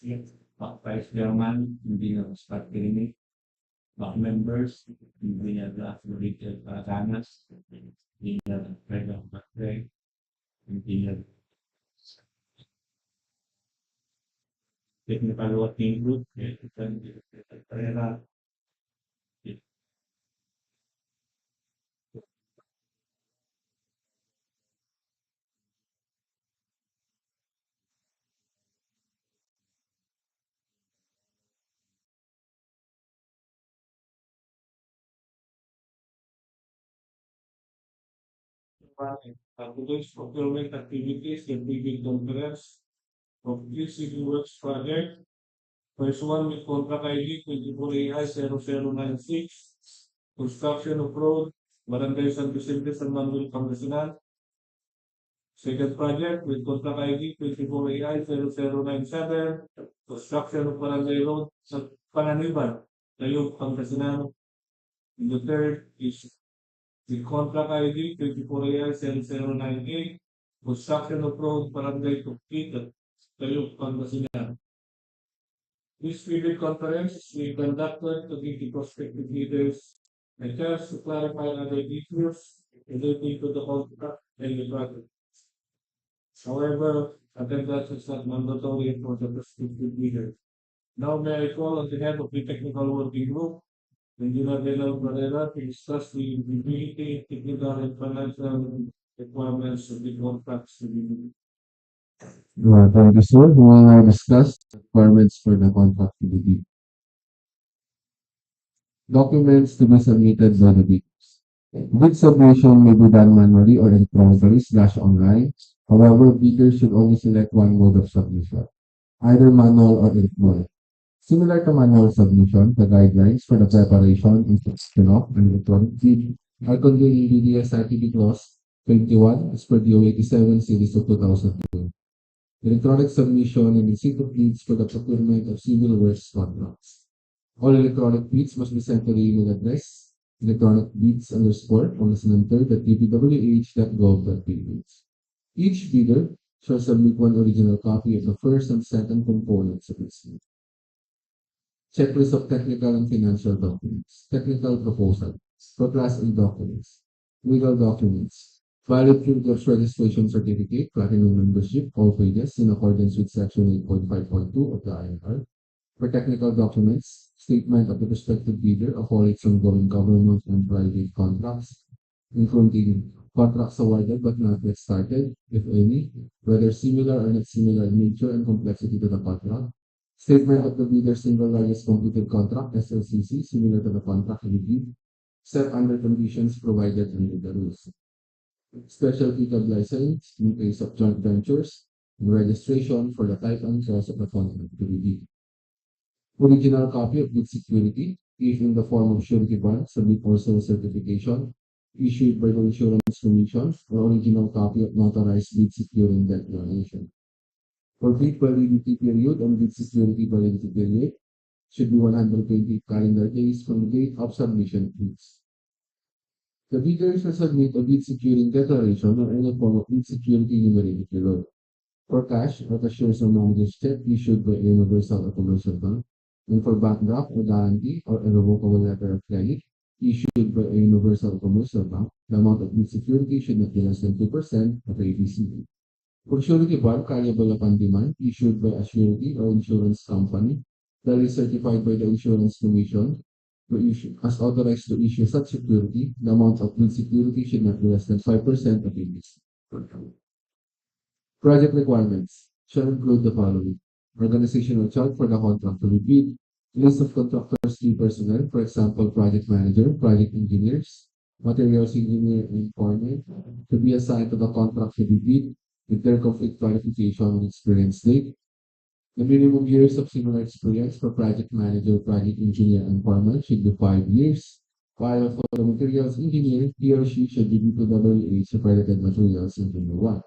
Back Vice Chairman, hindi na Scott Clinic, back members, hindi na Rachel Paganas, hindi na Pedro Barangay, hindi na Technical Working Group, Pereira, today's procurement activities and big conference of this city works project. First one with contract ID 24AI0096, construction of road, Barangay San Vicente, San Manuel, Pangasinan. Second project with contract ID 24AI0097, construction of Barangay Road sa Panganiban, Tayug, Pangasinan. And the third is the contract ID 24AI0098, construction of road Barangay Toketec, Tayug, Pangasinan. This video conference we conducted to give the prospective leaders a chance to clarify other issues relating to the contract and the project. However, attendance is not mandatory for the prospective leaders. Now may I call on the head of the technical working group, Engineer Manuel Barrera, to discuss the feasibility, technical and financial requirements of the contracts to be. Thank you, sir. We will now discuss the requirements for the contract to be bid. Documents to be submitted by the bidders. Bid submission may be done manually or electronically / online. However, bidders should only select one mode of submission, either manual or electronic. Similar to manual submission, the guidelines for the preparation and submission of an electronic bid are contained in BDS RTB Clause 21 as per DEO 87 Series of 2002. Electronic submission and receipt of bids for the procurement of civil works contracts. All electronic bids must be sent to the email address electronicbids_100@dpwh.gov.ph. Each bidder shall submit one original copy of the first and second components of its bid. Checklist of technical and financial documents. Technical proposal for Class A documents. Legal documents. Valid proof of registration certificate, platinum membership, all pages in accordance with section 8.5.2 of the INR. For technical documents, statement of the prospective bidder of all its ongoing government and private contracts, including contracts awarded but not yet started, if any, whether similar or not similar in nature and complexity to the contract. Statement of the bidder's single largest completed contract, SLCC, similar to the contract in the bid, set under conditions provided under the rules. Special PCAB license in case of joint ventures, and registration for the type and clause of the contract to be bid. Original copy of bid security, if in the form of surety bond, submit also a certification issued by the Insurance Commission, or original copy of notarized bid securing declaration. For bid validity period and bid security validity period, should be 120 calendar days from the date of submission bids. The bidder shall submit a bid securing declaration or any form of bid security numerated below. For cash or cashier's or manager's check issued by a universal or commercial bank, and for bank draft or guarantee or irrevocable letter of credit issued by a universal or commercial bank, the amount of bid security should not be less than 2% of ABCD. For surety bond carryable upon demand issued by a surety or insurance company that is certified by the Insurance Commission as authorized to issue such security, the amount of bid security should not be less than 5% of ABCD. Project requirements shall include the following: organizational chart for the contract to be bid, list of contractors, key personnel, for example, project manager, project engineers, materials engineer, and foreman, to be assigned to the contract to be bid with their complete qualification and experience date. The minimum years of similar experience for project manager, project engineer, and foreman should be 5 years, while for the materials engineer, he or she should be DPWH accredited materials engineer 1.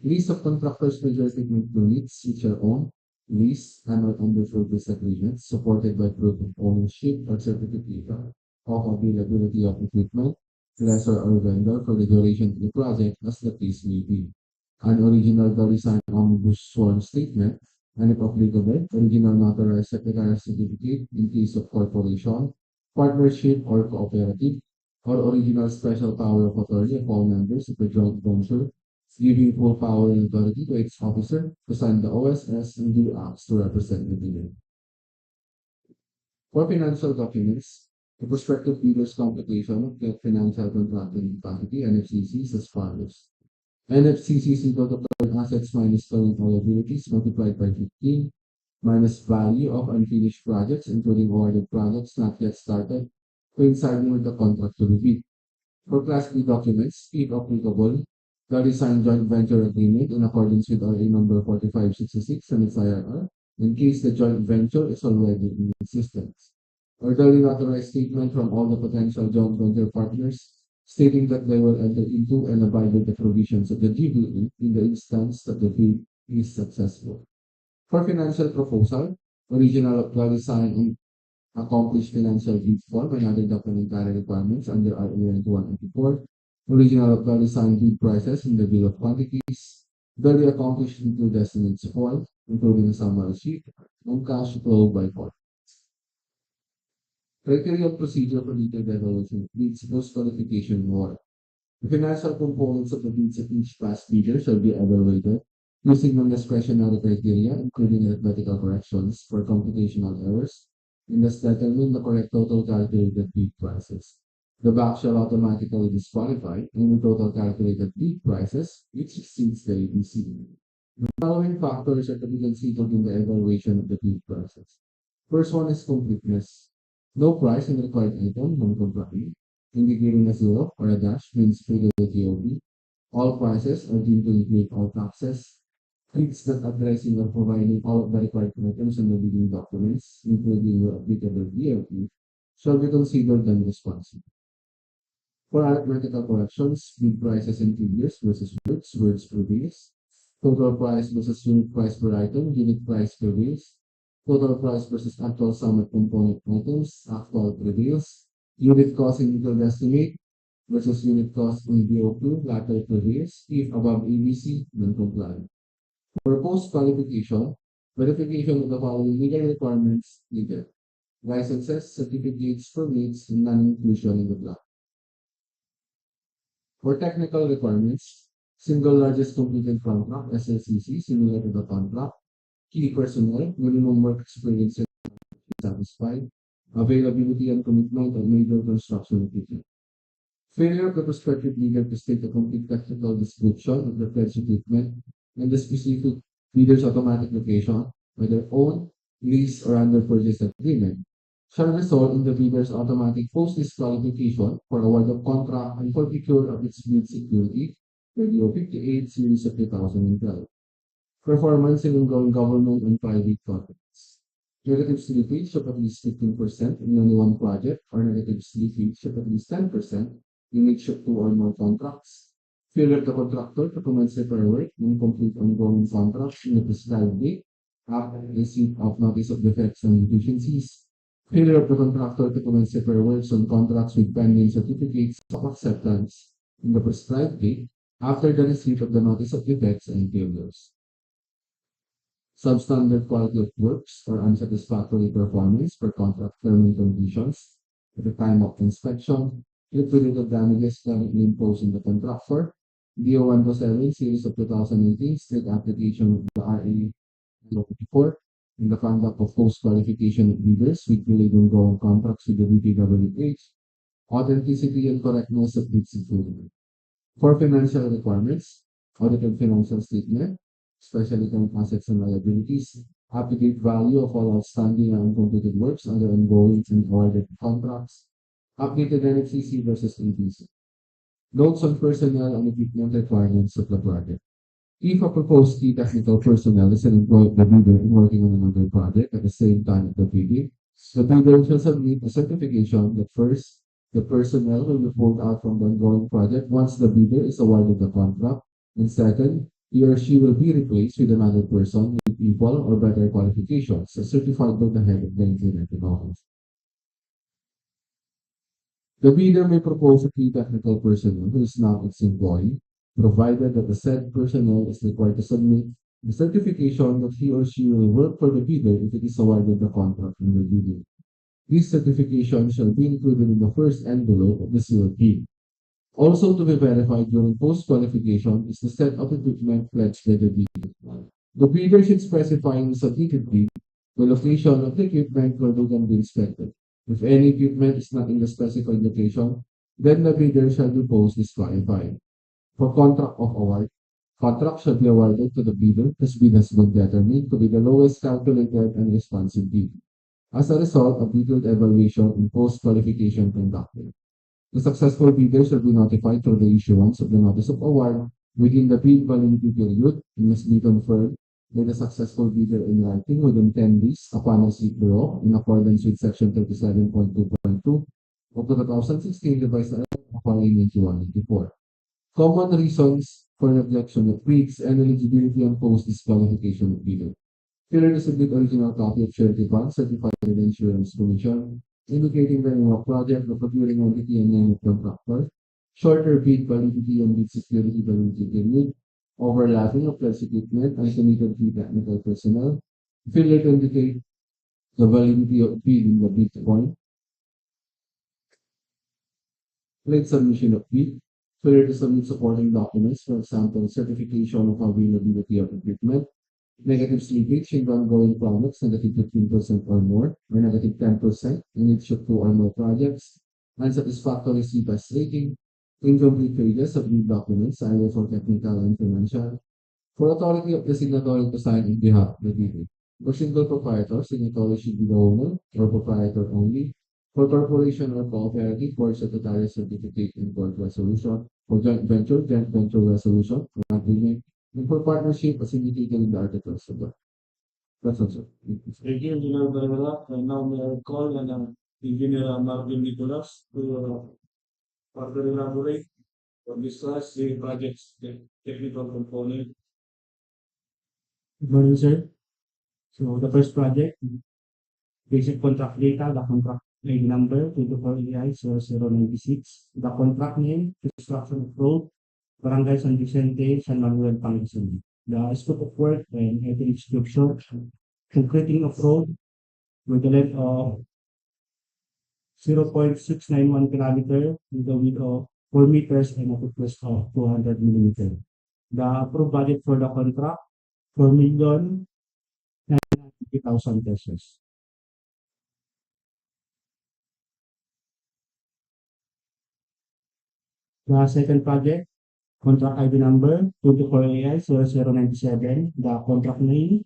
List of contractors majority units which are owned, leased, and or under service agreements supported by proof of ownership or certificate of availability of equipment, lessor or vendor for the duration of the project as the case may be. An original DocuSign omnibus sworn statement and if applicable, original notarized secretarial certificate in case of corporation, partnership or cooperative, or original special power of attorney of all members of the joint venture, giving full power and authority to its officer to sign the OSS and do acts to represent the bidder. For financial documents, the prospective bidder's computation of the financial contracting capacity NFCC is as follows. NFCC's total current assets minus current liabilities multiplied by 15 minus value of unfinished projects, including awarded projects not yet started, coinciding with the contract to be bid. For Class B documents, if applicable, the signed joint venture agreement in accordance with RA number 4566 and its IRR, in case the joint venture is already in existence. Or the authorized statement from all the potential joint venture partners stating that they will enter into and abide with the provisions of the GBE in the instance that the bid is successful. For financial proposal, original design and accomplished financial bid form and other documentary requirements under RA 2184, original design bid prices in the bill of quantities, duly accomplished into estimates form, including a summary sheet, and cash flow by form. Criteria and procedure for detailed evaluation bids post-qualification war. The financial components of the bids of each past bidder shall be evaluated using non-discretionary criteria, including arithmetical corrections for computational errors, and thus determine the correct total calculated bid prices. The back shall automatically disqualify any total calculated bid prices which exceeds the ABC. The following factors are to be considered in the evaluation of the bid prices. First one is completeness. No price in the required item non-complying, indicating a zero or a dash means failure to TOB. All prices are deemed to include all taxes. Bids that addressing or providing all of the required items in the bidding documents, including the applicable DLP, shall be considered non-responsive. For arithmetical corrections, bid prices in figures versus words prevails. Total price versus unit price per item, unit price prevails. Total price versus actual sum of component items, actual prevails. Unit cost in detailed estimate versus unit cost in BOQ, latter prevails if above ABC, non-compliant. For post-qualification, verification of the following legal requirements needed. Licenses, certificates, permits, and non-inclusion in the plan. For technical requirements, single largest completed contract, SLCC, similar to the contract. Key personnel, minimum work experience satisfied, availability and commitment of major construction equipment. Failure of the prospective bidder to state a complete technical description of the pledged equipment and the specific bidder's automatic location, whether owned, leased, or under purchase agreement, shall result in the bidder's automatic post-disqualification for award of contract and for procure of its bid security, DEO 58 series of 2012. Performance in ongoing government and private contracts. Negative slippage of at least 15% in only one project, or negative slippage of at least 10% in each of two or more contracts. Failure of the contractor to commence repair work and complete ongoing contracts in the prescribed date after receipt of notice of defects and deficiencies. Failure of the contractor to commence repair works on contracts with pending certificates of acceptance in the prescribed date after the receipt of the notice of defects and failures. Substandard quality of works or unsatisfactory performance for contract term and conditions at the time of inspection, liquidated damages currently imposed in the contractor, DEO 127 series of 2018 state application of the RA 54 in the conduct of post-qualification of bidders with delayed ongoing contracts with the DPWH, authenticity and correctness of bids included. For financial requirements, audited financial statement, especially current assets and liabilities, up-to-date value of all outstanding and uncompleted works under ongoing and awarded contracts, updated NFCC versus ABC. Notes on personnel and equipment requirements of the project. If a proposed key technical personnel is an employee of the bidder and working on another project at the same time of the bidding, the bidder shall submit a certification that first, the personnel will be pulled out from the ongoing project once the bidder is awarded the contract, and second, he or she will be replaced with another person with equal or better qualifications, as certified by the head of the implementing office. The bidder may propose a key technical personnel who is not its employee, provided that the said personnel is required to submit The certification that he or she will work for the bidder if it is awarded the contract in the bidding. This certification shall be included in the first envelope of the sealed bid. Also to be verified during post-qualification is the set of equipment pledged by the bidder. The bidder should specify in the submitted bid the location of the equipment where they can be inspected. If any equipment is not in the specified location, then the bidder shall be post-disqualified. For contract of award, contract shall be awarded to the bidder whose bid has been determined to be the lowest calculated and responsive bid. As a result, a detailed evaluation and post-qualification conducted. The successful bidder shall be notified through the issuance of the notice of award within the bid validity period and must be confirmed by the successful bidder in writing within 10 days upon receipt thereof in accordance with section 37.2.2 of the 2016 revised requiring 9184. Common reasons for rejection of bids and eligibility and post-disqualification of bidder. Failure to submit original copy of surety bond certified by the Insurance Commission, indicating the name of project, the procuring entity, and name of contractor, shorter bid validity and bid security validity period, overlapping of pledged equipment, isolated key technical personnel, failure to indicate the validity of bid in the bid point, late submission of bid, failure to submit supporting documents, for example, certification of availability of equipment, negative slippage in ongoing products, negative 15% or more, or negative 10% in each of 2 or more projects, unsatisfactory CPAS rating, incomplete pages of new documents, either for technical and financial, for authority of the signatory to sign in behalf of the bidder. For single proprietor, signatory should be the owner or proprietor only. For corporation or cooperative, for statutory certificate in court resolution. For joint venture resolution, or agreement. And for partnership, as indicated in the articles of the. That's also. Thank you, Engineer Barangay. And now may I call on Engineer Marvin Nicolas to further elaborate or discuss the project's technical component. Good morning, sir. So the first project, basic contract data, the contract ID number 24EI0096, the contract name, construction of road, Barangay San Vicente, San Manuel, Pangasinan. The scope of work and item description, concreting of road with a length of 0.691 kilometer with a width of 4 meters and a thickness of 200 millimeter. The approved budget for the contract, 4,950,000 pesos. The second project, contract ID number 24AI0097, the contract name,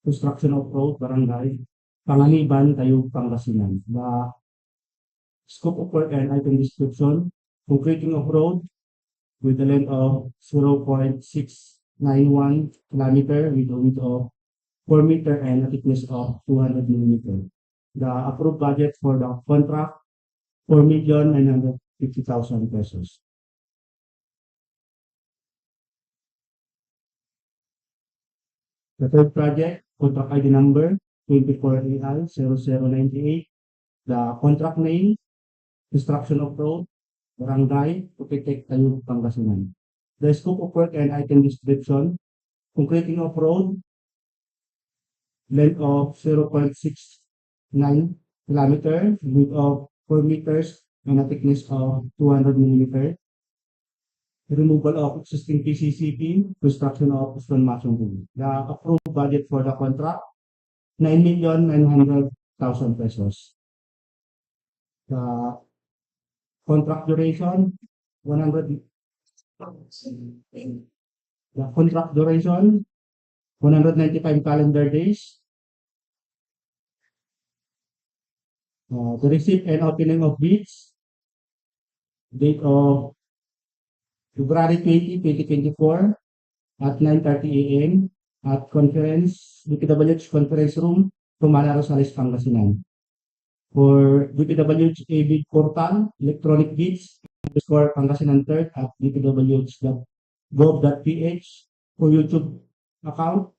construction of road, Barangay, Panganiban, Tayug, Pangasinan. The scope of work and item description, concreting of road with a length of 0.691 kilometer with a width of 4 meter and a thickness of 200 millimeter. The approved budget for the contract, 4,950,000 pesos. The third project, contract ID number 24AI0098, the contract name, construction of road, Barangay, Toketec, Tayug, Pangasinan. The scope of work and item description, concreting of road, length of 0.69 kilometer, width of 4 meters, and a thickness of 200 millimeter. Removal of existing PCCP, construction of stone matching room. The approved budget for the contract, 9,900,000 pesos. The contract duration, 100. The contract duration, 195 calendar days. The receipt and opening of bids, date of February 20, 2024 at 9:30 a.m. at DPWH Conference Room, Tumala, Rosales, Pangasinan. For DPWH bid portal, electronic bids, score Pangasinan 3rd at dpwh.gov.ph. For YouTube account,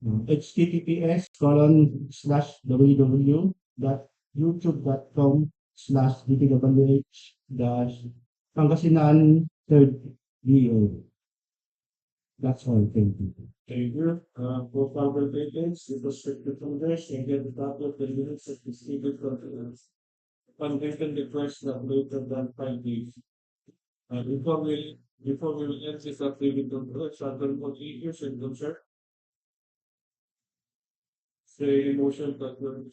https://www.youtube.com/dpwh-Pangasinan 3rd DEO. That's all. Thank you. Thank you. For further details, it was strictly from this, and get the copy of the minutes of this legal conference. Convention request not later than 5 days. Before we will end this activity, Sandal for issues and concern. Say motion that will be